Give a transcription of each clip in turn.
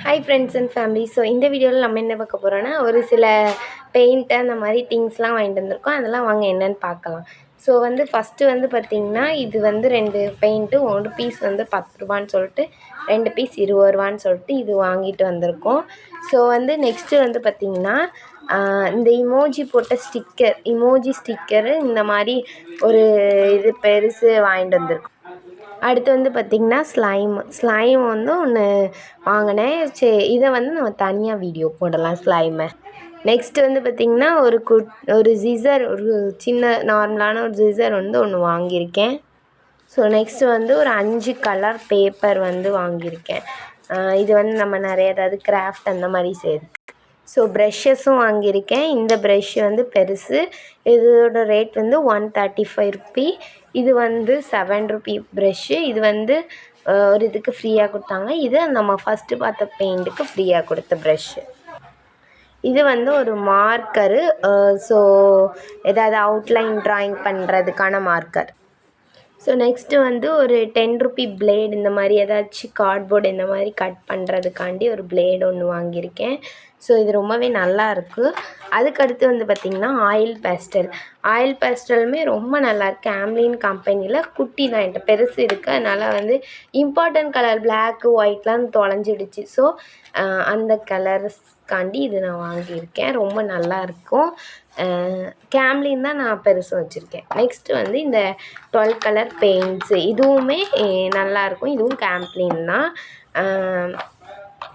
Hi friends and family. So இந்த வீடியோவில் நம்ம என்ன பார்க்க போகிறோன்னா, ஒரு சில பெயிண்ட்டு அந்த மாதிரி திங்ஸ்லாம் வாங்கிட்டு வந்திருக்கோம். அதெல்லாம் வாங்க என்னென்னு பார்க்கலாம். ஸோ ஃபஸ்ட்டு பார்த்திங்கன்னா, இது 2 பெயிண்ட்டு, ஒரு பீஸ் 10 ரூபான்னு சொல்லிட்டு 2 பீஸ் 20 ரூபான்னு சொல்லிட்டு இது வாங்கிட்டு வந்திருக்கோம். ஸோ நெக்ஸ்ட்டு பார்த்திங்கன்னா, இந்த இமோஜி போட்ட இமோஜி ஸ்டிக்கரு இந்த மாதிரி ஒரு இது பெருசு வாங்கிட்டு வந்திருக்கோம். அடுத்து பார்த்திங்கன்னா ஸ்லைம் ஒன்று வாங்கினேன். இதை நம்ம தனியாக வீடியோ போடலாம் ஸ்லைமை. நெக்ஸ்ட்டு பார்த்திங்கன்னா ஒரு சிசர், ஒரு சின்ன நார்மலான ஒரு சிசர் ஒன்று வாங்கியிருக்கேன். ஸோ நெக்ஸ்ட்டு ஒரு 5 கலர் பேப்பர் வாங்கியிருக்கேன். இது நம்ம நிறைய ஏதாவது கிராஃப்ட் அந்த மாதிரி சேர்த்து. ஸோ ப்ரெஷ்ஷஸும் வாங்கியிருக்கேன். இந்த ப்ரெஷ்ஷு பெருசு. இதோட ரேட் 135 ருப்பீ. இது 7 ருப்பீ ப்ரெஷ்ஷு. இது ஒரு இதுக்கு ஃப்ரீயாக கொடுத்தாங்க. இது நம்ம ஃபஸ்ட்டு பார்த்த பெயிண்ட்டுக்கு ஃப்ரீயாக கொடுத்த ப்ரெஷ்ஷு. இது ஒரு மார்க்கரு. ஸோ ஏதாவது அவுட்லைன் ட்ராயிங் பண்ணுறதுக்கான மார்க்கர். ஸோ நெக்ஸ்ட்டு ஒரு 10 ருப்பீ பிளேடு, இந்த மாதிரி ஏதாச்சும் கார்ட்போர்டு இந்த மாதிரி கட் பண்ணுறதுக்காண்டி ஒரு பிளேடு ஒன்று வாங்கியிருக்கேன். ஸோ இது ரொம்பவே நல்லாயிருக்கு. அதுக்கடுத்து பார்த்திங்கன்னா ஆயில் பேஸ்டலுமே ரொம்ப நல்லாயிருக்கு. கேம்லின் கம்பெனியில் குட்டி தான், என்கிட்ட பெருசு இருக்குது. அதனால் இம்பார்ட்டன்ட் கலர் பிளாக்கு ஒயிட்லாம் தொலைஞ்சிடுச்சு. ஸோ அந்த கலர்ஸ்காண்டி இது நான் வாங்கியிருக்கேன். ரொம்ப நல்லாயிருக்கும். கேம்லின் தான் நான் பெருசு வச்சுருக்கேன். நெக்ஸ்ட்டு இந்த 12 கலர் பெயிண்ட்ஸு, இதுவுமே நல்லாயிருக்கும். இதுவும் கேம்லின் தான்.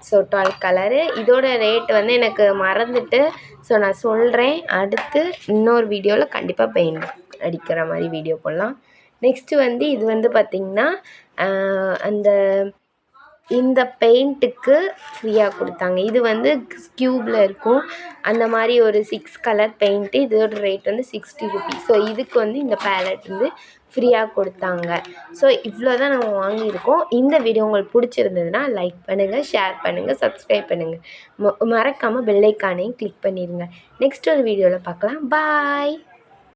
So 12 colour. இதோட ரேட்டு எனக்கு மறந்துட்டு. ஸோ நான் சொல்கிறேன். அடுத்து இன்னொரு வீடியோவில் கண்டிப்பாக பெயிண்ட் அடிக்கிற மாதிரி வீடியோ போடலாம். நெக்ஸ்ட்டு இது பார்த்திங்கன்னா, இந்த பெயிண்ட்டுக்கு ஃப்ரீயாக கொடுத்தாங்க. இது க்யூப்பில் இருக்கும். அந்த மாதிரி ஒரு 6 கலர் பெயிண்ட்டு. இதோட ரேட் 60 ருப்பீ. ஸோ இதுக்கு இந்த பேலட் ஃப்ரீயாக கொடுத்தாங்க. ஸோ இவ்வளோ தான் நம்ம வாங்கியிருக்கோம். இந்த வீடியோ உங்களுக்கு பிடிச்சிருந்ததுன்னா லைக் பண்ணுங்கள், ஷேர் பண்ணுங்கள், சப்ஸ்கிரைப் பண்ணுங்கள். மறக்காமல் பெல் ஐக்கானையும் கிளிக் பண்ணிடுங்க. நெக்ஸ்ட் ஒரு வீடியோவில் பார்க்கலாம். பாய்.